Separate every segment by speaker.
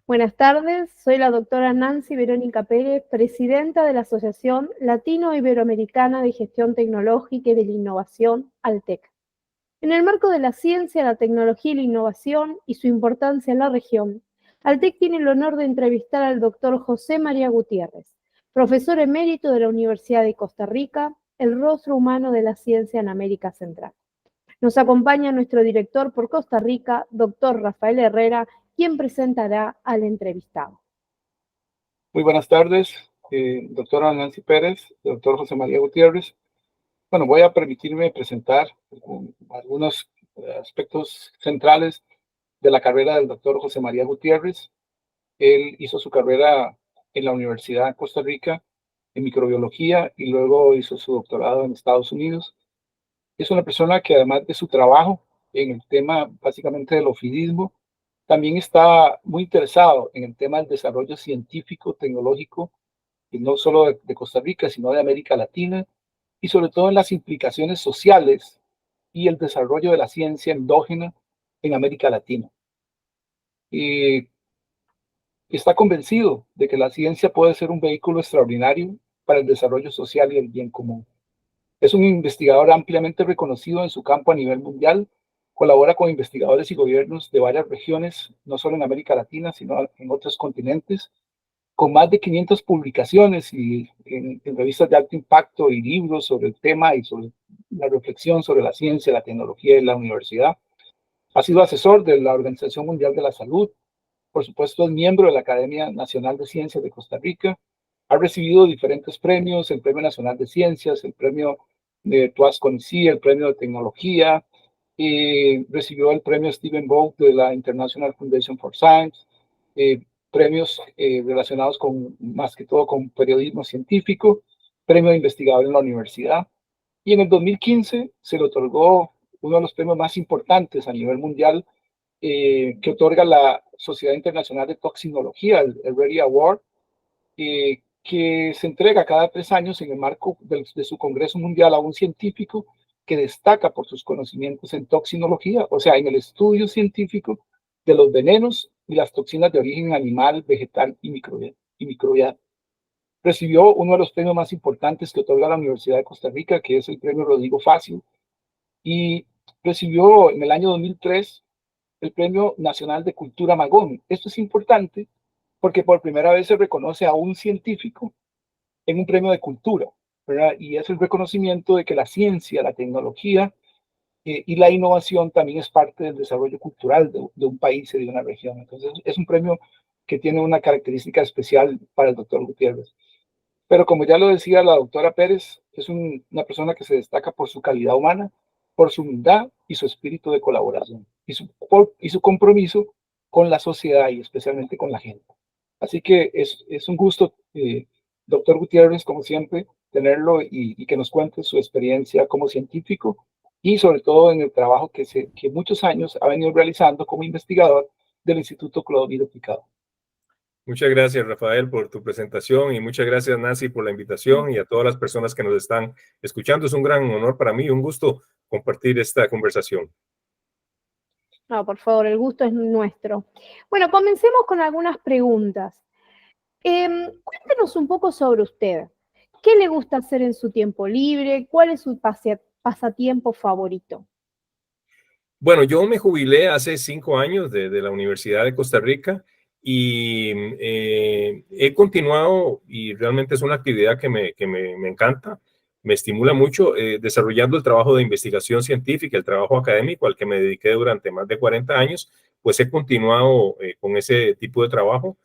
Speaker 1: Buenas tardes, soy la doctora Nancy Verónica Pérez, presidenta de la Asociación Latino-Iberoamericana de Gestión Tecnológica y de la Innovación, ALTEC. En el marco de la ciencia, la tecnología y la innovación y su importancia en la región, ALTEC tiene el honor de entrevistar al doctor José María Gutiérrez, profesor emérito de la Universidad de Costa Rica, el rostro humano de la ciencia en América Central. Nos acompaña nuestro director por Costa Rica, doctor Rafael Herrera, quien presentará al entrevistado.
Speaker 2: Muy buenas tardes, doctora Nancy Pérez, doctor José María Gutiérrez. Bueno, voy a permitirme presentar algunos aspectos centrales de la carrera del doctor José María Gutiérrez. Él hizo su carrera en la Universidad de Costa Rica en microbiología y luego hizo su doctorado en Estados Unidos. Es una persona que además de su trabajo en el tema básicamente del ofidismo, también está muy interesado en el tema del desarrollo científico, tecnológico, y no solo de Costa Rica, sino de América Latina, y sobre todo en las implicaciones sociales y el desarrollo de la ciencia endógena en América Latina. Y está convencido de que la ciencia puede ser un vehículo extraordinario para el desarrollo social y el bien común. Es un investigador ampliamente reconocido en su campo a nivel mundial. Colabora con investigadores y gobiernos de varias regiones, no solo en América Latina, sino en otros continentes, con más de 500 publicaciones y en revistas de alto impacto y libros sobre el tema y sobre la reflexión sobre la ciencia, la tecnología y la universidad. Ha sido asesor de la Organización Mundial de la Salud. Por supuesto, es miembro de la Academia Nacional de Ciencias de Costa Rica. Ha recibido diferentes premios, el Premio Nacional de Ciencias, el Premio de Tuas Conci, el Premio de Tecnología. Recibió el Premio Stephen Vogt de la International Foundation for Science. Premios relacionados con, más que todo, con periodismo científico, premio de investigador en la universidad. Y en el 2015 se le otorgó uno de los premios más importantes a nivel mundial que otorga la Sociedad Internacional de Toxinología, el Redi Award, que se entrega cada 3 años en el marco de su Congreso Mundial a un científico que destaca por sus conocimientos en toxinología, o sea, en el estudio científico de los venenos y las toxinas de origen animal, vegetal y microbial. Recibió uno de los premios más importantes que otorga la Universidad de Costa Rica, que es el Premio Rodrigo Facio, y recibió en el año 2003 el Premio Nacional de Cultura Magón. Esto es importante porque por primera vez se reconoce a un científico en un premio de cultura, ¿verdad? Y es el reconocimiento de que la ciencia, la tecnología y la innovación también es parte del desarrollo cultural de un país y de una región. Entonces, es un premio que tiene una característica especial para el doctor Gutiérrez. Pero como ya lo decía la doctora Pérez, es una persona que se destaca por su calidad humana, por su humildad y su espíritu de colaboración y su compromiso con la sociedad y especialmente con la gente. Así que es un gusto, doctor Gutiérrez, como siempre, tenerlo y que nos cuente su experiencia como científico y sobre todo en el trabajo que muchos años ha venido realizando como investigador del Instituto Clodomiro Picado.
Speaker 3: Muchas gracias, Rafael, por tu presentación y muchas gracias, Nancy, por la invitación y a todas las personas que nos están escuchando. Es un gran honor para mí y un gusto compartir esta conversación.
Speaker 1: No, por favor, el gusto es nuestro. Bueno, comencemos con algunas preguntas. Cuéntenos un poco sobre usted. ¿Qué le gusta hacer en su tiempo libre? ¿Cuál es su pasatiempo favorito?
Speaker 3: Bueno, yo me jubilé hace 5 años de la Universidad de Costa Rica y he continuado y realmente es una actividad que me encanta, me estimula mucho, desarrollando el trabajo de investigación científica, el trabajo académico al que me dediqué durante más de 40 años, pues he continuado con ese tipo de trabajo,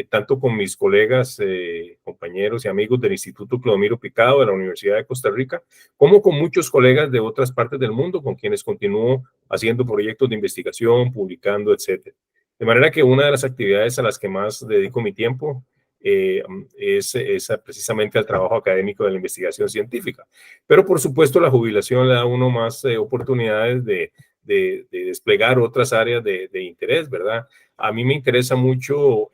Speaker 3: tanto con mis colegas, compañeros y amigos del Instituto Clodomiro Picado de la Universidad de Costa Rica, como con muchos colegas de otras partes del mundo con quienes continúo haciendo proyectos de investigación, publicando, etcétera. De manera que una de las actividades a las que más dedico mi tiempo es precisamente al trabajo académico de la investigación científica. Pero por supuesto la jubilación le da a uno más oportunidades de desplegar otras áreas de interés, ¿verdad? A mí me interesa mucho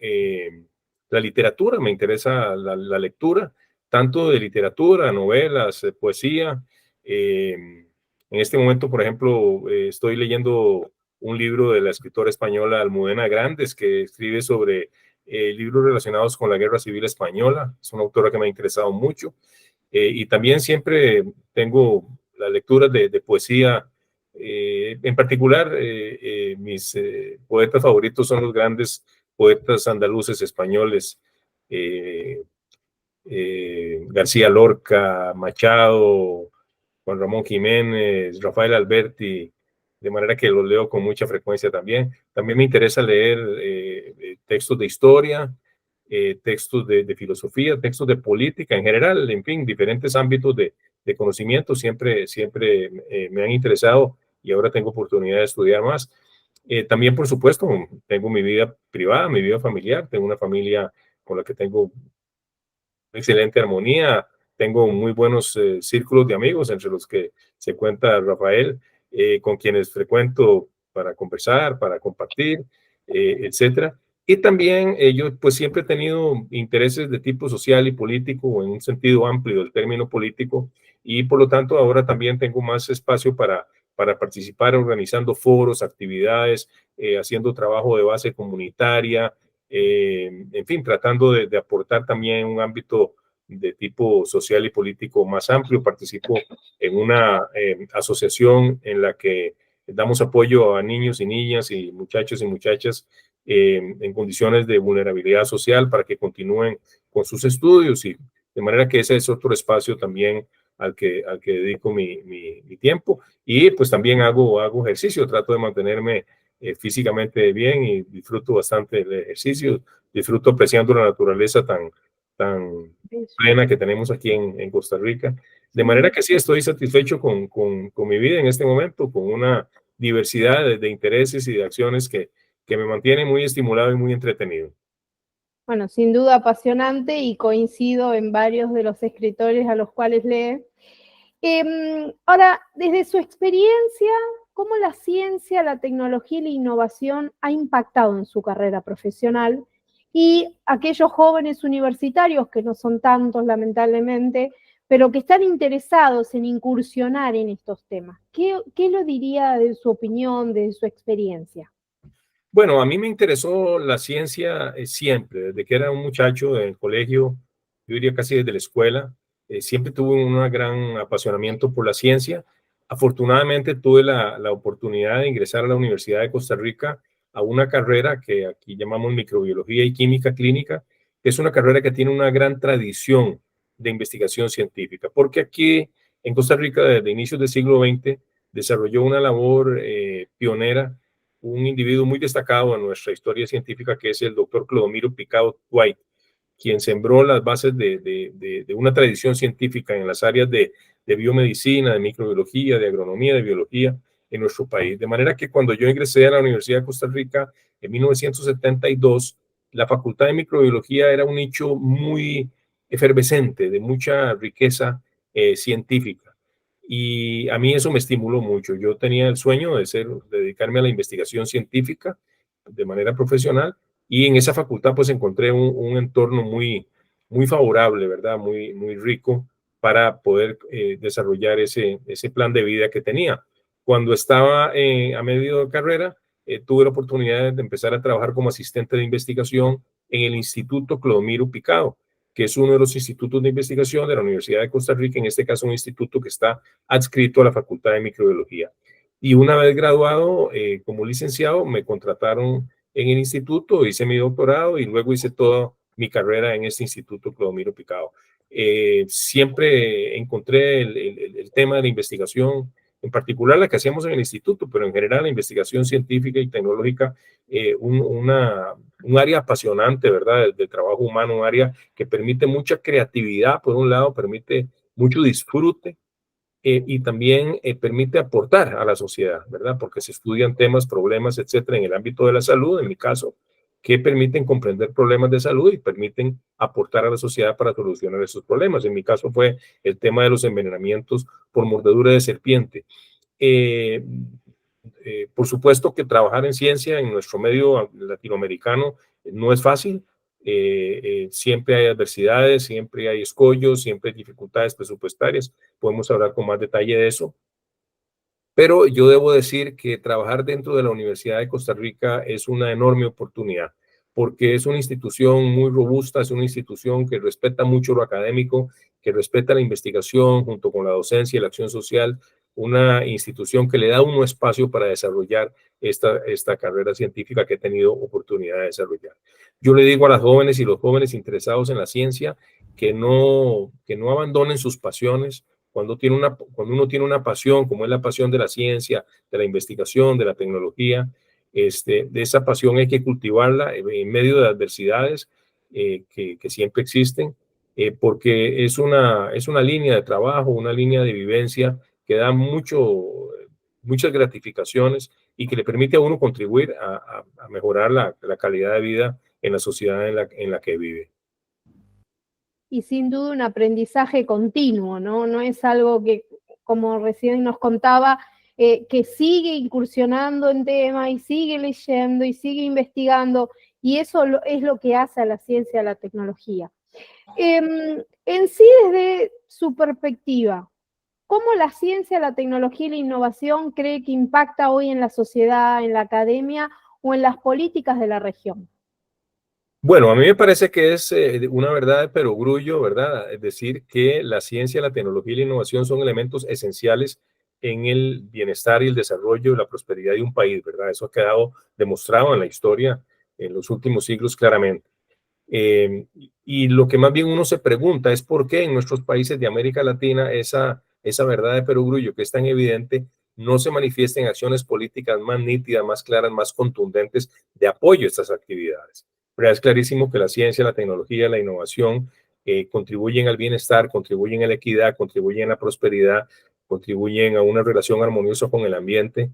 Speaker 3: la literatura, me interesa la lectura, tanto de literatura, novelas, poesía. En este momento, por ejemplo, estoy leyendo un libro de la escritora española Almudena Grandes, que escribe sobre libros relacionados con la Guerra Civil Española. Es una autora que me ha interesado mucho. Y también siempre tengo las lecturas de poesía. En particular, mis poetas favoritos son los grandes poetas andaluces españoles, eh, García Lorca, Machado, Juan Ramón Jiménez, Rafael Alberti, de manera que los leo con mucha frecuencia también. También me interesa leer textos de historia, textos de filosofía, textos de política en general, en fin, diferentes ámbitos de conocimiento siempre me han interesado y ahora tengo oportunidad de estudiar más. También, por supuesto, tengo mi vida privada, mi vida familiar, tengo una familia con la que tengo excelente armonía, tengo muy buenos círculos de amigos, entre los que se cuenta Rafael, con quienes frecuento para conversar, para compartir, etcétera. Y también yo pues siempre he tenido intereses de tipo social y político, en un sentido amplio del término político, y por lo tanto ahora también tengo más espacio para participar organizando foros, actividades, haciendo trabajo de base comunitaria, en fin, tratando de aportar también un ámbito de tipo social y político más amplio. Participo en una asociación en la que damos apoyo a niños y niñas y muchachos y muchachas en condiciones de vulnerabilidad social para que continúen con sus estudios, y de manera que ese es otro espacio también al que dedico mi tiempo. Y pues también hago ejercicio, trato de mantenerme físicamente bien y disfruto bastante el ejercicio, disfruto apreciando la naturaleza tan plena que tenemos aquí en Costa Rica. De manera que sí, estoy satisfecho con mi vida en este momento, con una diversidad de intereses y de acciones que me mantienen muy estimulado y muy entretenido.
Speaker 1: Bueno, sin duda apasionante y coincido en varios de los escritores a los cuales lee. Ahora, desde su experiencia, ¿cómo la ciencia, la tecnología y la innovación ha impactado en su carrera profesional? Y aquellos jóvenes universitarios, que no son tantos lamentablemente, pero que están interesados en incursionar en estos temas, ¿qué lo diría de su opinión, de su experiencia?
Speaker 3: Bueno, a mí me interesó la ciencia siempre, desde que era un muchacho del colegio, yo diría casi desde la escuela, siempre tuve un gran apasionamiento por la ciencia. Afortunadamente tuve la oportunidad de ingresar a la Universidad de Costa Rica a una carrera que aquí llamamos microbiología y química clínica, que es una carrera que tiene una gran tradición de investigación científica, porque aquí en Costa Rica desde inicios del siglo XX desarrolló una labor pionera un individuo muy destacado en nuestra historia científica, que es el doctor Clodomiro Picado White, quien sembró las bases de una tradición científica en las áreas de biomedicina, de microbiología, de agronomía, de biología en nuestro país. De manera que cuando yo ingresé a la Universidad de Costa Rica en 1972, la Facultad de Microbiología era un nicho muy efervescente, de mucha riqueza científica. Y a mí eso me estimuló mucho. Yo tenía el sueño de dedicarme a la investigación científica de manera profesional, y en esa facultad pues encontré un entorno muy favorable, ¿verdad? Muy rico para poder desarrollar ese plan de vida que tenía. Cuando estaba a medio de carrera, tuve la oportunidad de empezar a trabajar como asistente de investigación en el Instituto Clodomiro Picado, que es uno de los institutos de investigación de la Universidad de Costa Rica, en este caso un instituto que está adscrito a la Facultad de Microbiología. Y una vez graduado como licenciado, me contrataron en el instituto, hice mi doctorado y luego hice toda mi carrera en este instituto Clodomiro Picado. Siempre encontré el tema de la investigación, en particular la que hacíamos en el instituto, pero en general la investigación científica y tecnológica, un área apasionante, ¿verdad? Del trabajo humano, un área que permite mucha creatividad, por un lado, permite mucho disfrute, y también permite aportar a la sociedad, ¿verdad? Porque se estudian temas, problemas, etcétera, en el ámbito de la salud, en mi caso, que permiten comprender problemas de salud y permiten aportar a la sociedad para solucionar esos problemas. En mi caso fue el tema de los envenenamientos por mordedura de serpiente. Eh, por supuesto que trabajar en ciencia en nuestro medio latinoamericano no es fácil. Siempre hay adversidades, siempre hay escollos, siempre hay dificultades presupuestarias. Podemos hablar con más detalle de eso. Pero yo debo decir que trabajar dentro de la Universidad de Costa Rica es una enorme oportunidad, porque es una institución muy robusta, es una institución que respeta mucho lo académico, que respeta la investigación junto con la docencia y la acción social, una institución que le da uno espacio para desarrollar esta carrera científica que he tenido oportunidad de desarrollar. Yo le digo a las jóvenes y los jóvenes interesados en la ciencia que no abandonen sus pasiones. Cuando uno tiene una pasión, como es la pasión de la ciencia, de la investigación, de la tecnología, de esa pasión hay que cultivarla en medio de adversidades que siempre existen, porque es una línea de trabajo, una línea de vivencia que da muchas gratificaciones y que le permite a uno contribuir a mejorar la calidad de vida en la sociedad en la que vive.
Speaker 1: Y sin duda un aprendizaje continuo, ¿no? No es algo que, como recién nos contaba, que sigue incursionando en temas y sigue leyendo y sigue investigando, y eso es lo que hace a la ciencia, a la tecnología. En sí, desde su perspectiva, ¿cómo la ciencia, la tecnología y la innovación cree que impacta hoy en la sociedad, en la academia o en las políticas de la región?
Speaker 3: Bueno, a mí me parece que es una verdad de perogrullo, ¿verdad? Es decir, que la ciencia, la tecnología y la innovación son elementos esenciales en el bienestar y el desarrollo y la prosperidad de un país, ¿verdad? Eso ha quedado demostrado en la historia en los últimos siglos claramente. Y lo que más bien uno se pregunta es por qué en nuestros países de América Latina esa verdad de perogrullo que es tan evidente no se manifiesta en acciones políticas más nítidas, más claras, más contundentes de apoyo a estas actividades. Pero es clarísimo que la ciencia, la tecnología, la innovación contribuyen al bienestar, contribuyen a la equidad, contribuyen a la prosperidad, contribuyen a una relación armoniosa con el ambiente.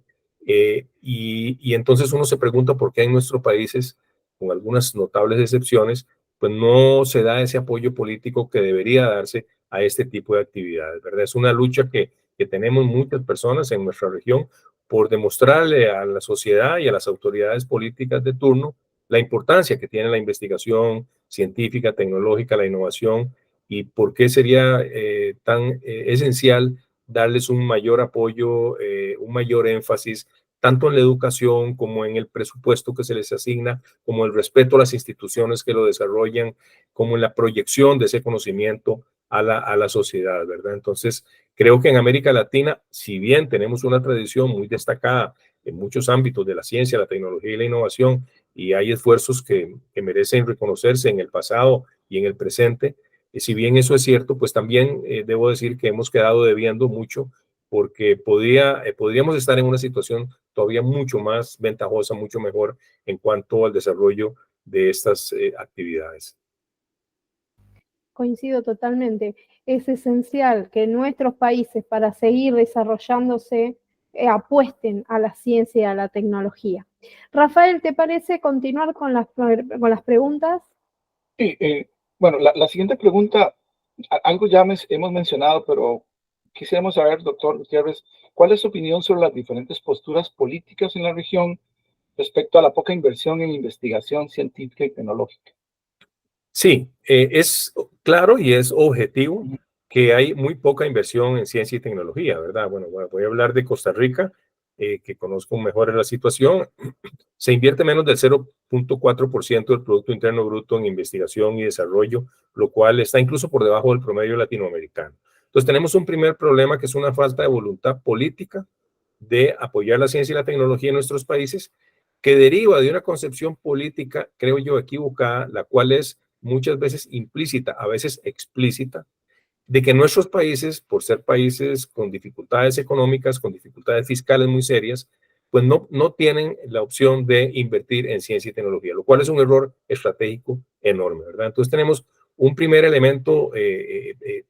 Speaker 3: Y entonces uno se pregunta por qué en nuestros países, con algunas notables excepciones, pues no se da ese apoyo político que debería darse a este tipo de actividades, ¿verdad? Es una lucha que tenemos muchas personas en nuestra región por demostrarle a la sociedad y a las autoridades políticas de turno la importancia que tiene la investigación científica, tecnológica, la innovación y por qué sería tan esencial darles un mayor apoyo, un mayor énfasis, tanto en la educación como en el presupuesto que se les asigna, como el respeto a las instituciones que lo desarrollan, como en la proyección de ese conocimiento a la sociedad, ¿verdad? Entonces, creo que en América Latina, si bien tenemos una tradición muy destacada en muchos ámbitos de la ciencia, la tecnología y la innovación, y hay esfuerzos que merecen reconocerse en el pasado y en el presente, si bien eso es cierto, pues también debo decir que hemos quedado debiendo mucho porque podríamos estar en una situación todavía mucho más ventajosa, mucho mejor en cuanto al desarrollo de estas actividades.
Speaker 1: Coincido totalmente. Es esencial que nuestros países, para seguir desarrollándose, apuesten a la ciencia y a la tecnología. Rafael, ¿te parece continuar con las preguntas?
Speaker 2: Sí, bueno, la siguiente pregunta, algo ya hemos mencionado, pero quisiéramos saber, doctor Gutiérrez, ¿cuál es su opinión sobre las diferentes posturas políticas en la región respecto a la poca inversión en investigación científica y tecnológica?
Speaker 3: Sí, es claro y es objetivo que hay muy poca inversión en ciencia y tecnología, ¿verdad? Bueno, voy a hablar de Costa Rica, que conozco mejor la situación. Se invierte menos del 0.4% del Producto Interno Bruto en investigación y desarrollo, lo cual está incluso por debajo del promedio latinoamericano. Entonces tenemos un primer problema que es una falta de voluntad política de apoyar la ciencia y la tecnología en nuestros países, que deriva de una concepción política, creo yo, equivocada, la cual es muchas veces implícita, a veces explícita, de que nuestros países, por ser países con dificultades económicas, con dificultades fiscales muy serias, pues no tienen la opción de invertir en ciencia y tecnología, lo cual es un error estratégico enorme, ¿verdad? Entonces tenemos un primer elemento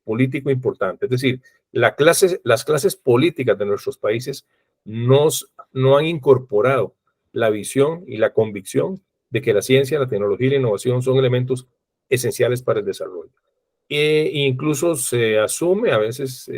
Speaker 3: político importante, es decir, las clases políticas de nuestros países no han incorporado la visión y la convicción de que la ciencia, la tecnología y la innovación son elementos esenciales para el desarrollo. Incluso se asume a veces,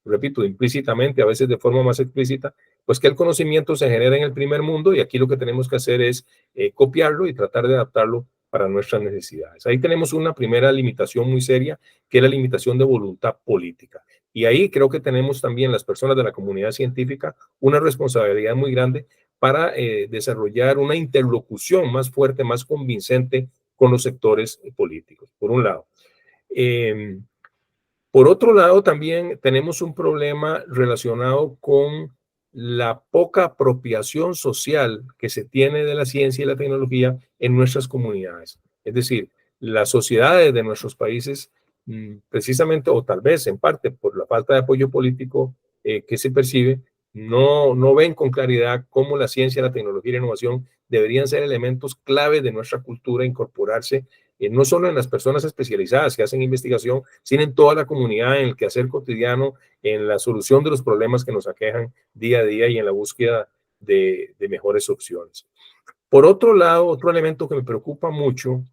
Speaker 3: repito, implícitamente, a veces de forma más explícita, pues que el conocimiento se genera en el primer mundo y aquí lo que tenemos que hacer es copiarlo y tratar de adaptarlo para nuestras necesidades. Ahí tenemos una primera limitación muy seria, que es la limitación de voluntad política. Y ahí creo que tenemos también las personas de la comunidad científica una responsabilidad muy grande para desarrollar una interlocución más fuerte, más convincente con los sectores políticos, por un lado. Por otro lado, también tenemos un problema relacionado con la poca apropiación social que se tiene de la ciencia y la tecnología en nuestras comunidades. Es decir, las sociedades de nuestros países, precisamente o tal vez en parte por la falta de apoyo político que se percibe, no ven con claridad cómo la ciencia, la tecnología y la innovación deberían ser elementos clave de nuestra cultura, incorporarse no solo en las personas especializadas que hacen investigación, sino en toda la comunidad, en el quehacer cotidiano, en la solución de los problemas que nos aquejan día a día y en la búsqueda de mejores opciones. Por otro lado, otro elemento que me preocupa mucho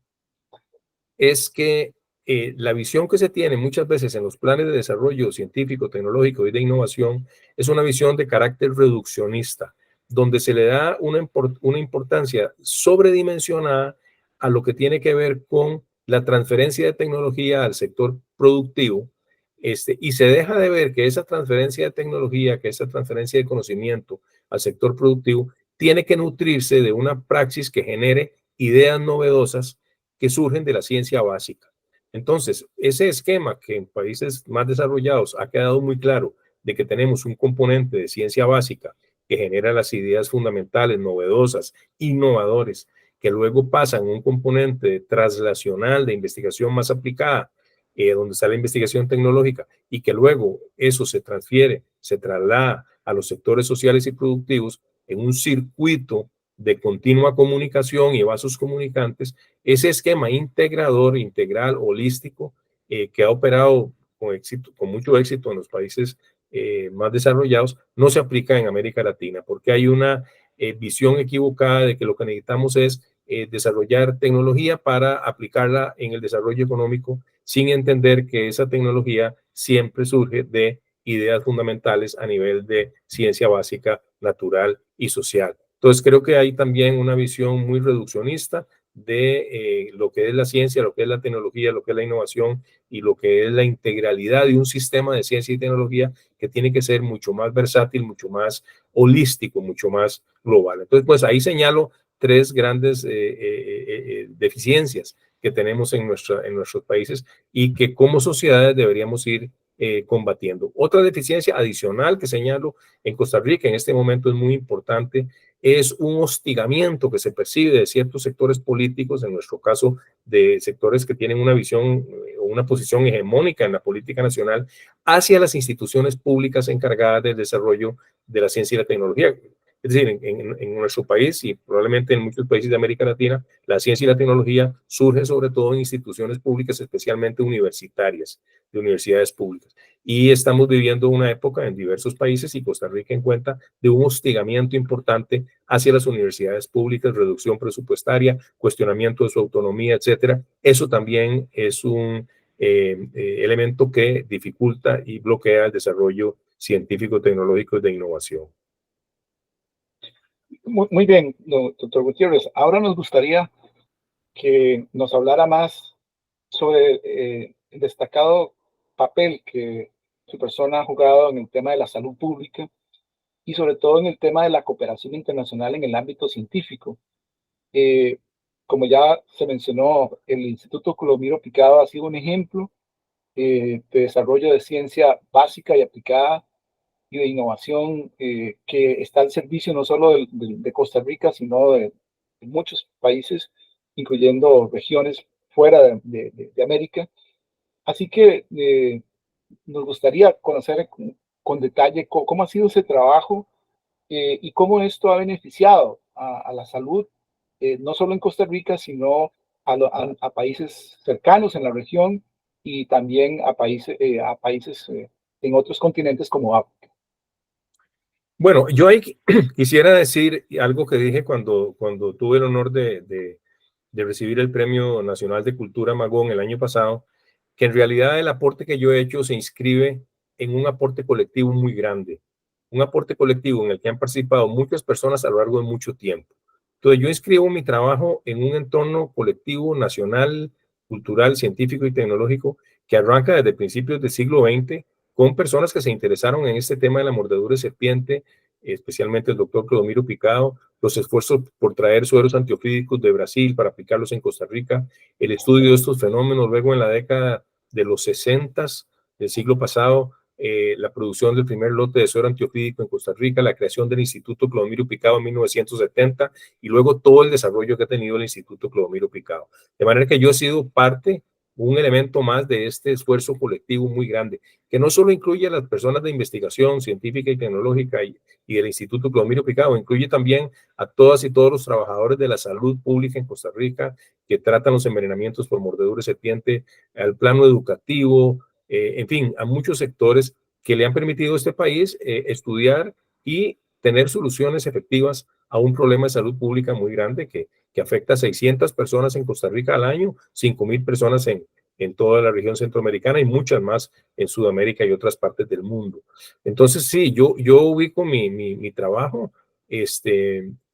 Speaker 3: es que la visión que se tiene muchas veces en los planes de desarrollo científico, tecnológico y de innovación es una visión de carácter reduccionista, donde se le da una importancia sobredimensionada a lo que tiene que ver con la transferencia de tecnología al sector productivo, y se deja de ver que esa transferencia de tecnología, que esa transferencia de conocimiento al sector productivo, tiene que nutrirse de una praxis que genere ideas novedosas que surgen de la ciencia básica. Entonces, ese esquema que en países más desarrollados ha quedado muy claro de que tenemos un componente de ciencia básica que genera las ideas fundamentales, novedosas, innovadores, que luego pasan a un componente traslacional de investigación más aplicada, donde está la investigación tecnológica, y que luego eso se transfiere, se traslada a los sectores sociales y productivos en un circuito de continua comunicación y vasos comunicantes. Ese esquema integrador, integral, holístico, que ha operado con éxito, con mucho éxito en los países más desarrollados, no se aplica en América Latina, porque hay una visión equivocada de que lo que necesitamos es desarrollar tecnología para aplicarla en el desarrollo económico, sin entender que esa tecnología siempre surge de ideas fundamentales a nivel de ciencia básica, natural y social. Entonces creo que hay también una visión muy reduccionista de lo que es la ciencia, lo que es la tecnología, lo que es la innovación y lo que es la integralidad de un sistema de ciencia y tecnología que tiene que ser mucho más versátil, mucho más holístico, mucho más global. Entonces, pues ahí señalo tres grandes deficiencias que tenemos en nuestros países y que como sociedades deberíamos ir combatiendo. Otra deficiencia adicional que señalo en Costa Rica en este momento es muy importante, es un hostigamiento que se percibe de ciertos sectores políticos, en nuestro caso de sectores que tienen una visión o una posición hegemónica en la política nacional, hacia las instituciones públicas encargadas del desarrollo de la ciencia y la tecnología. Es decir, en nuestro país y probablemente en muchos países de América Latina, la ciencia y la tecnología surge sobre todo en instituciones públicas, especialmente universitarias, de universidades públicas. Y estamos viviendo una época en diversos países, y Costa Rica en cuenta, de un hostigamiento importante hacia las universidades públicas, reducción presupuestaria, cuestionamiento de su autonomía, etcétera. Eso también es un elemento que dificulta y bloquea el desarrollo científico, tecnológico y de innovación.
Speaker 2: Muy bien, doctor Gutiérrez. Ahora nos gustaría que nos hablara más sobre el destacado papel que su persona ha jugado en el tema de la salud pública y sobre todo en el tema de la cooperación internacional en el ámbito científico. Como ya se mencionó, el Instituto Colomiro Picado ha sido un ejemplo de desarrollo de ciencia básica y aplicada y de innovación que está al servicio no solo de Costa Rica, sino de muchos países, incluyendo regiones fuera de América. Así que nos gustaría conocer con detalle cómo ha sido ese trabajo y cómo esto ha beneficiado a la salud, no solo en Costa Rica, sino a países cercanos en la región y también a países en otros continentes como África.
Speaker 3: Bueno, yo ahí quisiera decir algo que dije cuando tuve el honor de recibir el Premio Nacional de Cultura Magón el año pasado, que en realidad el aporte que yo he hecho se inscribe en un aporte colectivo muy grande, un aporte colectivo en el que han participado muchas personas a lo largo de mucho tiempo. Entonces yo inscribo mi trabajo en un entorno colectivo, nacional, cultural, científico y tecnológico que arranca desde principios del siglo XX con personas que se interesaron en este tema de la mordedura de serpiente, especialmente el doctor Clodomiro Picado, los esfuerzos por traer sueros antiofídicos de Brasil para aplicarlos en Costa Rica, el estudio de estos fenómenos, luego en la década de los 60 del siglo pasado, la producción del primer lote de suero antiofídico en Costa Rica, la creación del Instituto Clodomiro Picado en 1970 y luego todo el desarrollo que ha tenido el Instituto Clodomiro Picado. De manera que yo he sido parte, un elemento más de este esfuerzo colectivo muy grande, que no solo incluye a las personas de investigación científica y tecnológica y del Instituto Clodomiro Picado, incluye también a todas y todos los trabajadores de la salud pública en Costa Rica que tratan los envenenamientos por mordedura de serpiente, al plano educativo, en fin, a muchos sectores que le han permitido a este país estudiar y tener soluciones efectivas a un problema de salud pública muy grande que afecta a 600 personas en Costa Rica al año, 5,000 personas en toda la región centroamericana y muchas más en Sudamérica y otras partes del mundo. Entonces, sí, yo ubico mi trabajo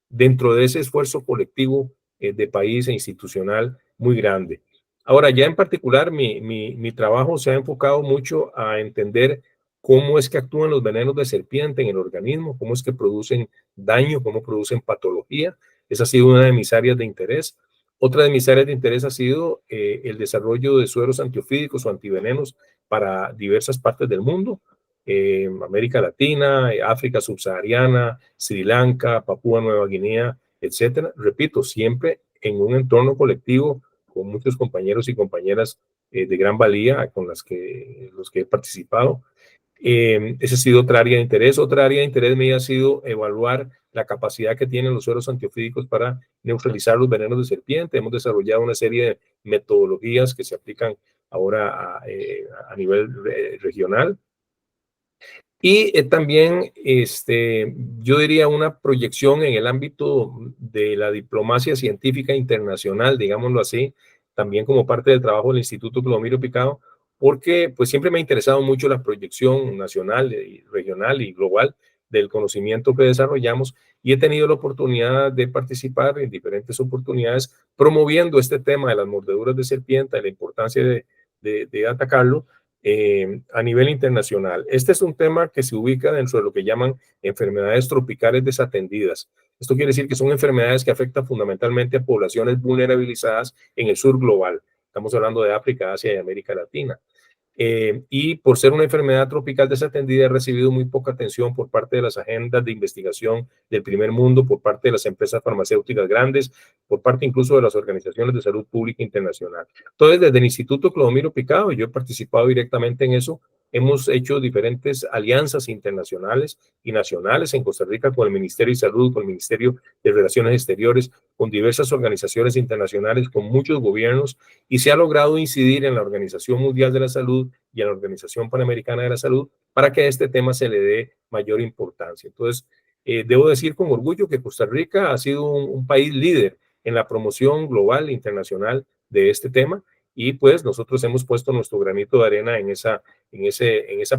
Speaker 3: dentro de ese esfuerzo colectivo de país e institucional muy grande. Ahora, ya en particular, mi trabajo se ha enfocado mucho a entender cómo es que actúan los venenos de serpiente en el organismo, cómo es que producen daño, cómo producen patología. Esa ha sido una de mis áreas de interés. Otra de mis áreas de interés ha sido el desarrollo de sueros antiofídicos o antivenenos para diversas partes del mundo, América Latina, África subsahariana, Sri Lanka, Papúa Nueva Guinea, etcétera. Repito, siempre en un entorno colectivo con muchos compañeros y compañeras de gran valía con los que he participado. Esa ha sido otra área de interés. Otra área de interés mía ha sido evaluar la capacidad que tienen los sueros antiofídicos para neutralizar los venenos de serpiente. Hemos desarrollado una serie de metodologías que se aplican ahora a nivel regional. Y también, yo diría, una proyección en el ámbito de la diplomacia científica internacional, digámoslo así, también como parte del trabajo del Instituto Clodomiro Picado, porque pues siempre me ha interesado mucho la proyección nacional, y regional y global del conocimiento que desarrollamos y he tenido la oportunidad de participar en diferentes oportunidades promoviendo este tema de las mordeduras de serpiente, de la importancia de atacarlo a nivel internacional. Este es un tema que se ubica dentro de lo que llaman enfermedades tropicales desatendidas. Esto quiere decir que son enfermedades que afectan fundamentalmente a poblaciones vulnerabilizadas en el sur global. Estamos hablando de África, Asia y América Latina. Y por ser una enfermedad tropical desatendida, ha recibido muy poca atención por parte de las agendas de investigación del primer mundo, por parte de las empresas farmacéuticas grandes, por parte incluso de las organizaciones de salud pública internacional. Entonces, desde el Instituto Clodomiro Picado, yo he participado directamente en eso, hemos hecho diferentes alianzas internacionales y nacionales en Costa Rica con el Ministerio de Salud, con el Ministerio de Relaciones Exteriores, con diversas organizaciones internacionales, con muchos gobiernos, y se ha logrado incidir en la Organización Mundial de la Salud y en la Organización Panamericana de la Salud para que a este tema se le dé mayor importancia. Entonces, debo decir con orgullo que Costa Rica ha sido un país líder en la promoción global e internacional de este tema y pues nosotros hemos puesto nuestro granito de arena en esa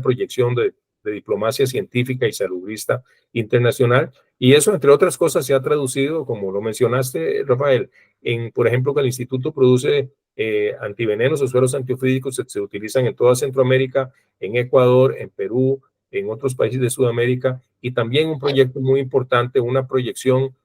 Speaker 3: proyección de diplomacia científica y salubrista internacional y eso entre otras cosas se ha traducido, como lo mencionaste Rafael, por ejemplo que el instituto produce antivenenos o sueros antiofídicos que se utilizan en toda Centroamérica, en Ecuador, en Perú, en otros países de Sudamérica y también un proyecto muy importante, una proyección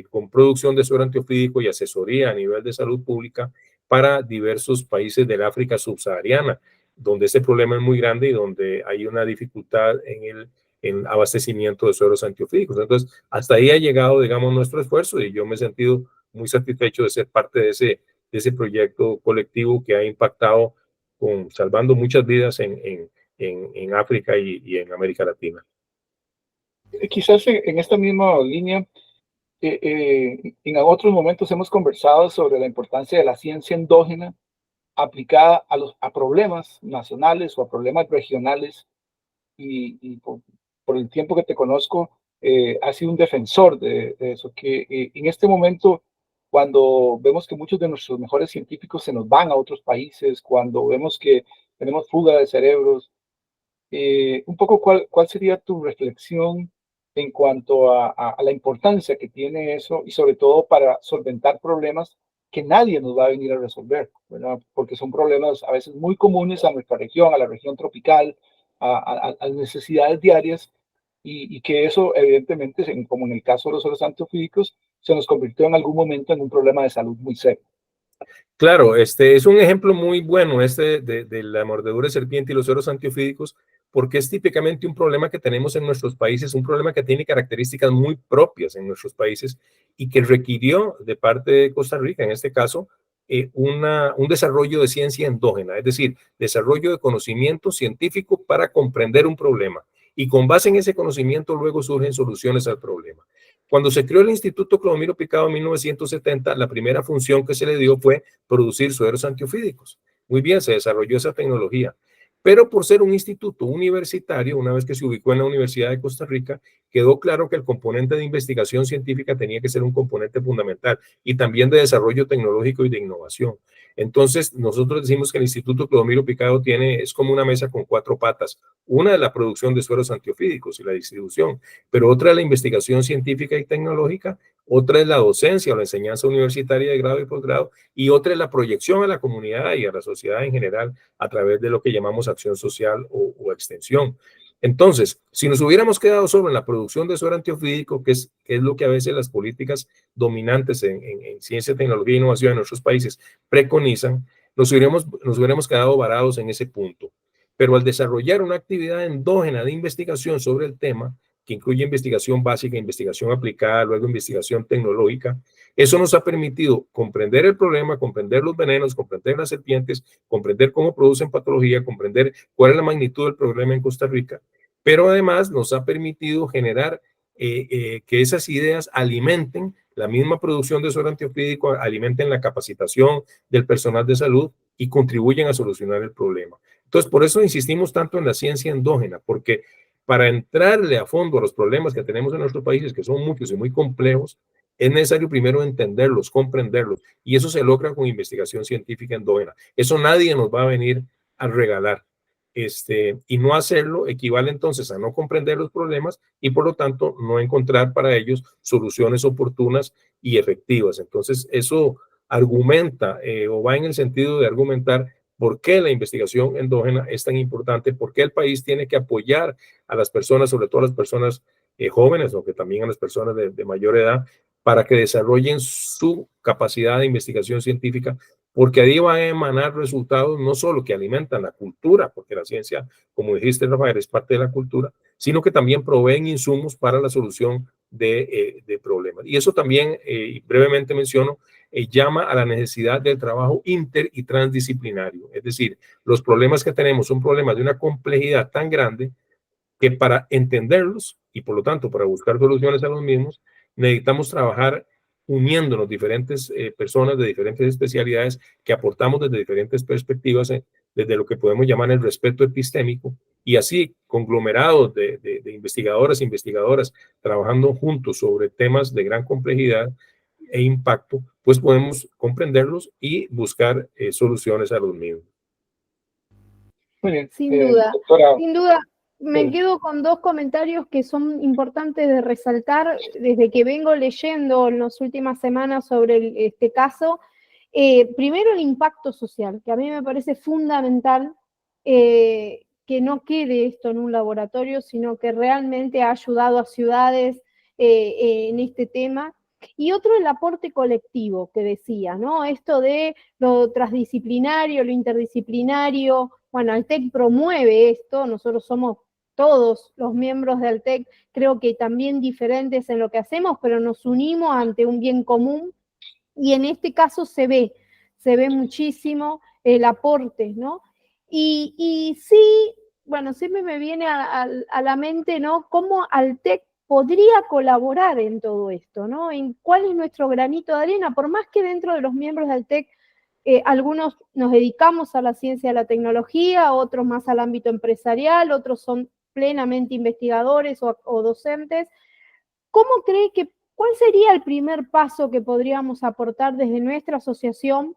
Speaker 3: con producción de suero antiofídico y asesoría a nivel de salud pública para diversos países del África subsahariana, donde este problema es muy grande y donde hay una dificultad en el abastecimiento de sueros antiofídicos. Entonces, hasta ahí ha llegado, digamos, nuestro esfuerzo y yo me he sentido muy satisfecho de ser parte de ese proyecto colectivo que ha impactado salvando muchas vidas en África y en América Latina.
Speaker 2: Quizás en esta misma línea, en otros momentos hemos conversado sobre la importancia de la ciencia endógena aplicada a problemas nacionales o a problemas regionales y por el tiempo que te conozco, has sido un defensor de eso, que en este momento, cuando vemos que muchos de nuestros mejores científicos se nos van a otros países, cuando vemos que tenemos fuga de cerebros, un poco cuál sería tu reflexión en cuanto a la importancia que tiene eso y sobre todo para solventar problemas que nadie nos va a venir a resolver, ¿verdad? Porque son problemas a veces muy comunes a nuestra región, a la región tropical, a necesidades diarias y que eso evidentemente, como en el caso de los sueros antiofídicos, se nos convirtió en algún momento en un problema de salud muy serio.
Speaker 3: Claro, este es un ejemplo muy bueno de la mordedura de serpiente y los sueros antiofídicos, porque es típicamente un problema que tenemos en nuestros países, un problema que tiene características muy propias en nuestros países y que requirió de parte de Costa Rica, en este caso, un desarrollo de ciencia endógena, es decir, desarrollo de conocimiento científico para comprender un problema. Y con base en ese conocimiento luego surgen soluciones al problema. Cuando se creó el Instituto Clodomiro Picado en 1970, la primera función que se le dio fue producir sueros antiofídicos. Muy bien, se desarrolló esa tecnología. Pero por ser un instituto universitario, una vez que se ubicó en la Universidad de Costa Rica, quedó claro que el componente de investigación científica tenía que ser un componente fundamental y también de desarrollo tecnológico y de innovación. Entonces, nosotros decimos que el Instituto Clodomiro Picado es como una mesa con 4 patas. Una es la producción de sueros antiofídicos y la distribución, pero otra es la investigación científica y tecnológica, otra es la docencia o la enseñanza universitaria de grado y posgrado, y otra es la proyección a la comunidad y a la sociedad en general a través de lo que llamamos acción social o extensión. Entonces, si nos hubiéramos quedado solo en la producción de suero antiofídico, que es lo que a veces las políticas dominantes en ciencia, tecnología e innovación en nuestros países preconizan, nos hubiéramos quedado varados en ese punto. Pero al desarrollar una actividad endógena de investigación sobre el tema, que incluye investigación básica, investigación aplicada, luego investigación tecnológica, eso nos ha permitido comprender el problema, comprender los venenos, comprender las serpientes, comprender cómo producen patología, comprender cuál es la magnitud del problema en Costa Rica, pero además nos ha permitido generar que esas ideas alimenten la misma producción de suero antiofídico, alimenten la capacitación del personal de salud y contribuyen a solucionar el problema. Entonces, por eso insistimos tanto en la ciencia endógena, porque para entrarle a fondo a los problemas que tenemos en nuestros países, que son muchos y muy complejos, es necesario primero entenderlos, comprenderlos, y eso se logra con investigación científica endógena. Eso nadie nos va a venir a regalar. Y no hacerlo equivale entonces a no comprender los problemas y por lo tanto no encontrar para ellos soluciones oportunas y efectivas. Entonces eso argumenta o va en el sentido de argumentar por qué la investigación endógena es tan importante, por qué el país tiene que apoyar a las personas, sobre todo a las personas jóvenes, aunque también a las personas de mayor edad, para que desarrollen su capacidad de investigación científica, porque ahí van a emanar resultados no solo que alimentan la cultura, porque la ciencia, como dijiste, Rafael, es parte de la cultura, sino que también proveen insumos para la solución de problemas. Y eso también, brevemente menciono, llama a la necesidad del trabajo inter y transdisciplinario. Es decir, los problemas que tenemos son problemas de una complejidad tan grande que para entenderlos y por lo tanto para buscar soluciones a los mismos, necesitamos trabajar uniéndonos diferentes personas de diferentes especialidades que aportamos desde diferentes perspectivas, desde lo que podemos llamar el respeto epistémico, y así conglomerados de investigadores e investigadoras trabajando juntos sobre temas de gran complejidad e impacto, pues podemos comprenderlos y buscar soluciones a los mismos.
Speaker 2: Muy bien.
Speaker 1: Sin duda,
Speaker 2: doctora,
Speaker 1: sin duda. Me quedo con 2 comentarios que son importantes de resaltar desde que vengo leyendo en las últimas semanas sobre este caso. Primero, el impacto social, que a mí me parece fundamental que no quede esto en un laboratorio, sino que realmente ha ayudado a ciudades en este tema. Y otro, el aporte colectivo que decía, ¿no? Esto de lo transdisciplinario, lo interdisciplinario. Bueno, Altec promueve esto, nosotros somos todos los miembros de Altec, creo que también diferentes en lo que hacemos, pero nos unimos ante un bien común y en este caso se ve muchísimo el aporte, ¿no? Y sí, bueno, siempre me viene a la mente, ¿no? Cómo Altec podría colaborar en todo esto, ¿no? En cuál es nuestro granito de arena, por más que dentro de los miembros de Altec algunos nos dedicamos a la ciencia y a la tecnología, otros más al ámbito empresarial, otros son plenamente investigadores o docentes. ¿Cómo cree que, cuál sería el primer paso que podríamos aportar desde nuestra asociación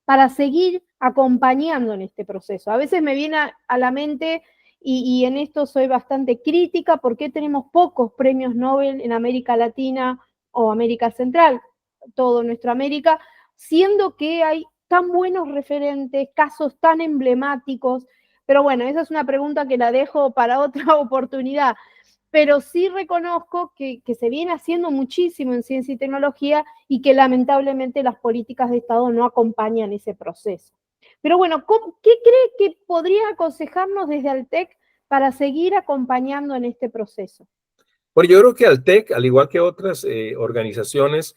Speaker 1: para seguir acompañando en este proceso? A veces me viene a la mente, y en esto soy bastante crítica, ¿por qué tenemos pocos premios Nobel en América Latina o América Central, todo nuestra América, siendo que hay tan buenos referentes, casos tan emblemáticos? Pero bueno, esa es una pregunta que la dejo para otra oportunidad. Pero sí reconozco que se viene haciendo muchísimo en ciencia y tecnología y que lamentablemente las políticas de Estado no acompañan ese proceso. Pero bueno, ¿qué cree que podría aconsejarnos desde Altec para seguir acompañando en este proceso?
Speaker 3: Bueno, yo creo que Altec, al igual que otras organizaciones,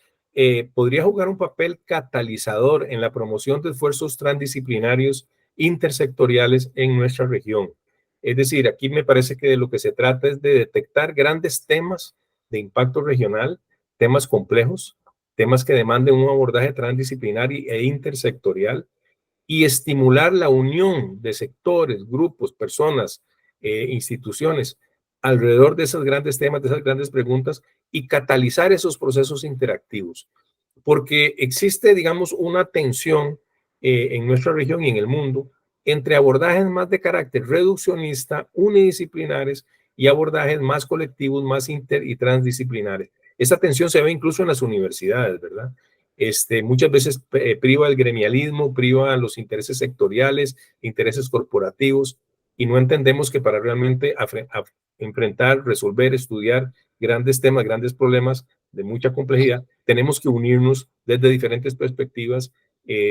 Speaker 3: podría jugar un papel catalizador en la promoción de esfuerzos transdisciplinarios intersectoriales en nuestra región. Es decir, aquí me parece que de lo que se trata es de detectar grandes temas de impacto regional, temas complejos, temas que demanden un abordaje transdisciplinario e intersectorial, y estimular la unión de sectores, grupos, personas, instituciones alrededor de esos grandes temas, de esas grandes preguntas, y catalizar esos procesos interactivos. Porque existe, digamos, una tensión en nuestra región y en el mundo entre abordajes más de carácter reduccionista, unidisciplinares, y abordajes más colectivos, más inter y transdisciplinares. Esa tensión se ve incluso en las universidades, ¿verdad? Muchas veces priva el gremialismo, priva los intereses sectoriales, intereses corporativos, y no entendemos que para realmente enfrentar, resolver, estudiar grandes temas, grandes problemas de mucha complejidad, tenemos que unirnos desde diferentes perspectivas,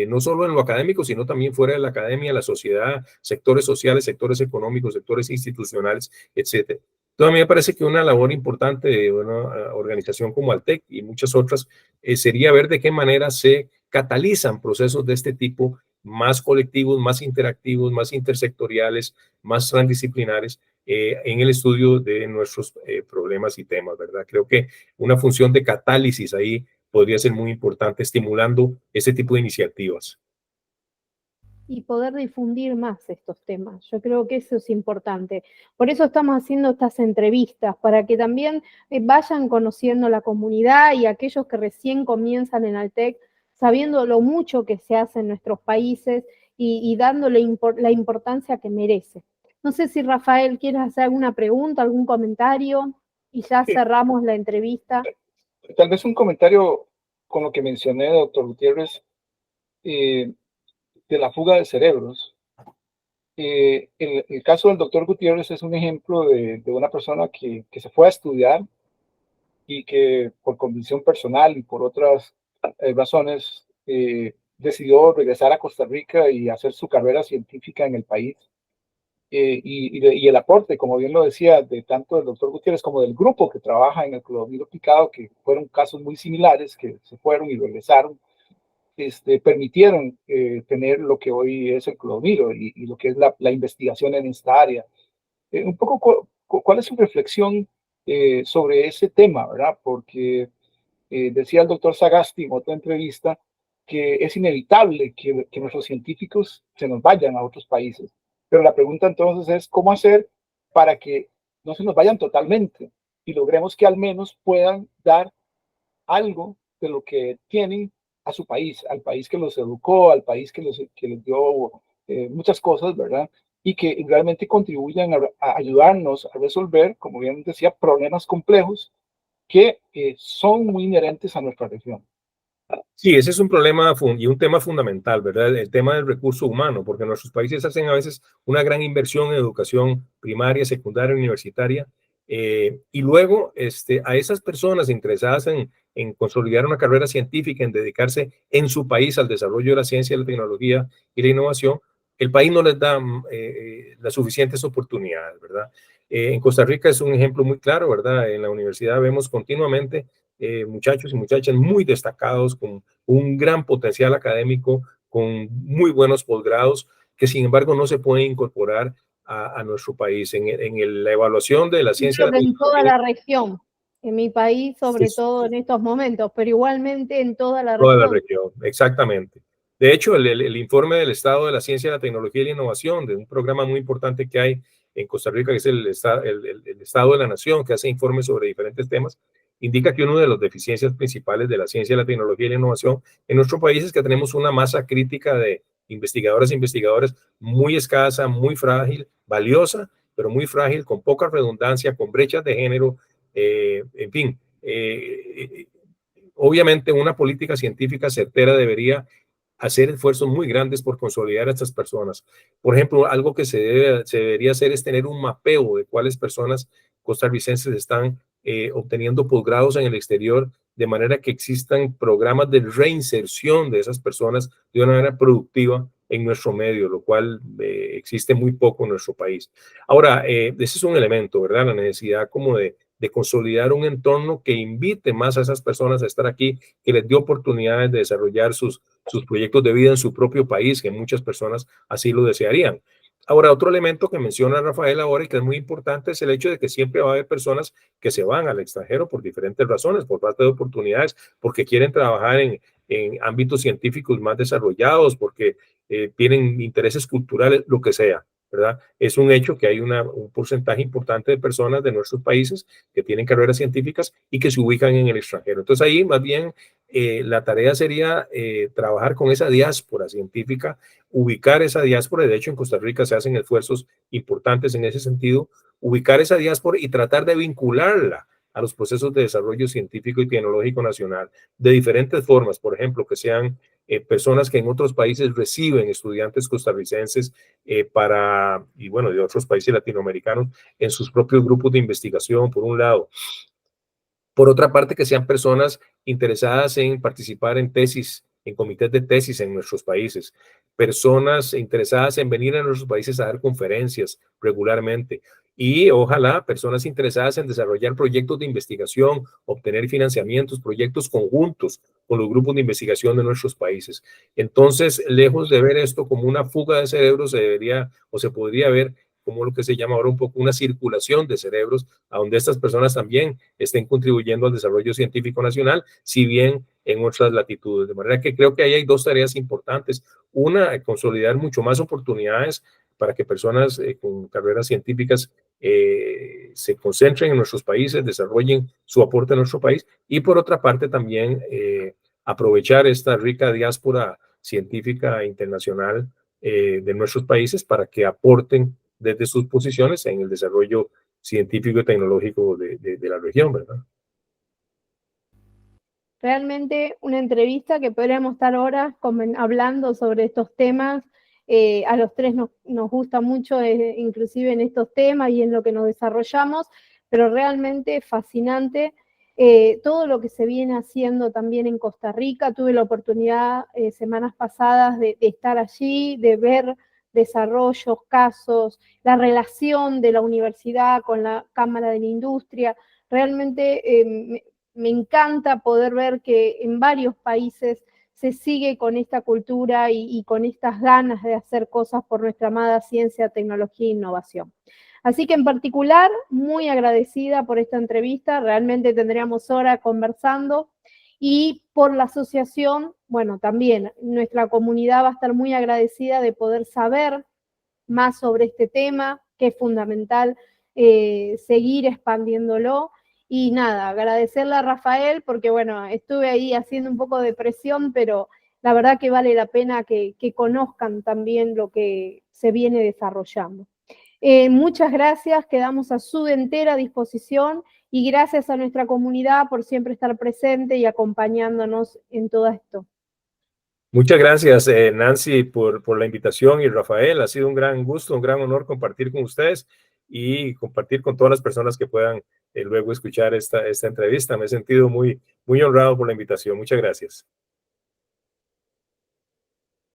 Speaker 3: no solo en lo académico, sino también fuera de la academia, la sociedad, sectores sociales, sectores económicos, sectores institucionales, etcétera. Entonces, a mí me parece que una labor importante de una organización como Altec y muchas otras sería ver de qué manera se catalizan procesos de este tipo, más colectivos, más interactivos, más intersectoriales, más transdisciplinares, en el estudio de nuestros problemas y temas, ¿verdad? Creo que una función de catálisis ahí podría ser muy importante, estimulando ese tipo de iniciativas.
Speaker 1: Y poder difundir más estos temas. Yo creo que eso es importante. Por eso estamos haciendo estas entrevistas, para que también vayan conociendo la comunidad y aquellos que recién comienzan en Altec, sabiendo lo mucho que se hace en nuestros países y dándole la importancia que merece. No sé si Rafael quieres hacer alguna pregunta, algún comentario y ya cerramos la entrevista.
Speaker 2: Tal vez un comentario con lo que mencioné, doctor Gutiérrez, de la fuga de cerebros. El caso del doctor Gutiérrez es un ejemplo de una persona que se fue a estudiar y que por convicción personal y por otras razones decidió regresar a Costa Rica y hacer su carrera científica en el país. Y el aporte, como bien lo decía, de tanto del doctor Gutiérrez como del grupo que trabaja en el cloromiro picado, que fueron casos muy similares, que se fueron y regresaron, permitieron tener lo que hoy es el cloromiro y lo que es la investigación en esta área. Un poco, ¿cuál es su reflexión sobre ese tema, verdad? Porque decía el doctor Sagasti en otra entrevista que es inevitable que nuestros científicos se nos vayan a otros países. Pero la pregunta entonces es, ¿cómo hacer para que no se nos vayan totalmente y logremos que al menos puedan dar algo de lo que tienen a su país, al país que los educó, al país que les dio muchas cosas, ¿verdad? Y que realmente contribuyan a ayudarnos a resolver, como bien decía, problemas complejos que son muy inherentes a nuestra región.
Speaker 3: Sí, ese es un problema y un tema fundamental, ¿verdad? El tema del recurso humano, porque nuestros países hacen a veces una gran inversión en educación primaria, secundaria, universitaria, y luego a esas personas interesadas en consolidar una carrera científica, en dedicarse en su país al desarrollo de la ciencia, la tecnología y la innovación, el país no les da las suficientes oportunidades, ¿verdad? En Costa Rica es un ejemplo muy claro, ¿verdad? En la universidad vemos continuamente muchachos y muchachas muy destacados, con un gran potencial académico, con muy buenos posgrados, que sin embargo no se pueden incorporar a nuestro país. La evaluación de la
Speaker 1: Yo
Speaker 3: ciencia,
Speaker 1: creo que en toda la región, en mi país sobre
Speaker 3: es
Speaker 1: todo en estos momentos, pero igualmente en toda la
Speaker 3: toda la
Speaker 1: región.
Speaker 3: región, exactamente. De hecho, el informe del estado de la ciencia, la tecnología y la innovación, de un programa muy importante que hay en Costa Rica, que es el Estado de la Nación, que hace informes sobre diferentes temas, indica que una de las deficiencias principales de la ciencia, la tecnología y la innovación en nuestro país es que tenemos una masa crítica de investigadoras e investigadores muy escasa, muy frágil, valiosa, pero muy frágil, con poca redundancia, con brechas de género, en fin. Obviamente una política científica certera debería hacer esfuerzos muy grandes por consolidar a estas personas. Por ejemplo, algo que se debería hacer es tener un mapeo de cuáles personas costarricenses están obteniendo posgrados en el exterior, de manera que existan programas de reinserción de esas personas de una manera productiva en nuestro medio, lo cual existe muy poco en nuestro país. Ahora, ese es un elemento, ¿verdad? La necesidad como de consolidar un entorno que invite más a esas personas a estar aquí, que les dé oportunidades de desarrollar sus proyectos de vida en su propio país, que muchas personas así lo desearían. Ahora, otro elemento que menciona Rafael ahora y que es muy importante es el hecho de que siempre va a haber personas que se van al extranjero por diferentes razones, por falta de oportunidades, porque quieren trabajar en ámbitos científicos más desarrollados, porque tienen intereses culturales, lo que sea, ¿verdad? Es un hecho que hay un porcentaje importante de personas de nuestros países que tienen carreras científicas y que se ubican en el extranjero. Entonces ahí más bien la tarea sería trabajar con esa diáspora científica, ubicar esa diáspora. De hecho, en Costa Rica se hacen esfuerzos importantes en ese sentido, ubicar esa diáspora y tratar de vincularla a los procesos de desarrollo científico y tecnológico nacional de diferentes formas. Por ejemplo, que sean personas que en otros países reciben estudiantes costarricenses y bueno, de otros países latinoamericanos en sus propios grupos de investigación, por un lado. Por otra parte, que sean personas interesadas en participar en tesis, en comités de tesis en nuestros países, personas interesadas en venir a nuestros países a dar conferencias regularmente y ojalá personas interesadas en desarrollar proyectos de investigación, obtener financiamientos, proyectos conjuntos con los grupos de investigación de nuestros países. Entonces, lejos de ver esto como una fuga de cerebros, se debería o se podría ver como lo que se llama ahora un poco una circulación de cerebros, a donde estas personas también estén contribuyendo al desarrollo científico nacional, si bien en otras latitudes. De manera que creo que ahí hay dos tareas importantes. Una, consolidar mucho más oportunidades para que personas con carreras científicas se concentren en nuestros países, desarrollen su aporte a nuestro país, y por otra parte también aprovechar esta rica diáspora científica internacional de nuestros países para que aporten desde sus posiciones en el desarrollo científico y tecnológico de la región, ¿verdad?
Speaker 1: Realmente una entrevista que podríamos estar horas hablando sobre estos temas. A los tres nos gusta mucho, inclusive en estos temas y en lo que nos desarrollamos, pero realmente fascinante todo lo que se viene haciendo también en Costa Rica. Tuve la oportunidad semanas pasadas de estar allí, de ver desarrollos, casos, la relación de la universidad con la Cámara de la Industria. Realmente me encanta poder ver que en varios países se sigue con esta cultura y con estas ganas de hacer cosas por nuestra amada ciencia, tecnología e innovación. Así que en particular, muy agradecida por esta entrevista, realmente tendríamos horas conversando, y por la asociación, bueno, también nuestra comunidad va a estar muy agradecida de poder saber más sobre este tema, que es fundamental seguir expandiéndolo. Y nada, agradecerle a Rafael porque, bueno, estuve ahí haciendo un poco de presión, pero la verdad que vale la pena que conozcan también lo que se viene desarrollando. Muchas gracias, quedamos a su entera disposición y gracias a nuestra comunidad por siempre estar presente y acompañándonos en todo esto.
Speaker 3: Muchas gracias, Nancy, por la invitación, y Rafael, ha sido un gran gusto, un gran honor compartir con ustedes y compartir con todas las personas que puedan luego escuchar esta entrevista. Me he sentido muy honrado por la invitación. Muchas gracias.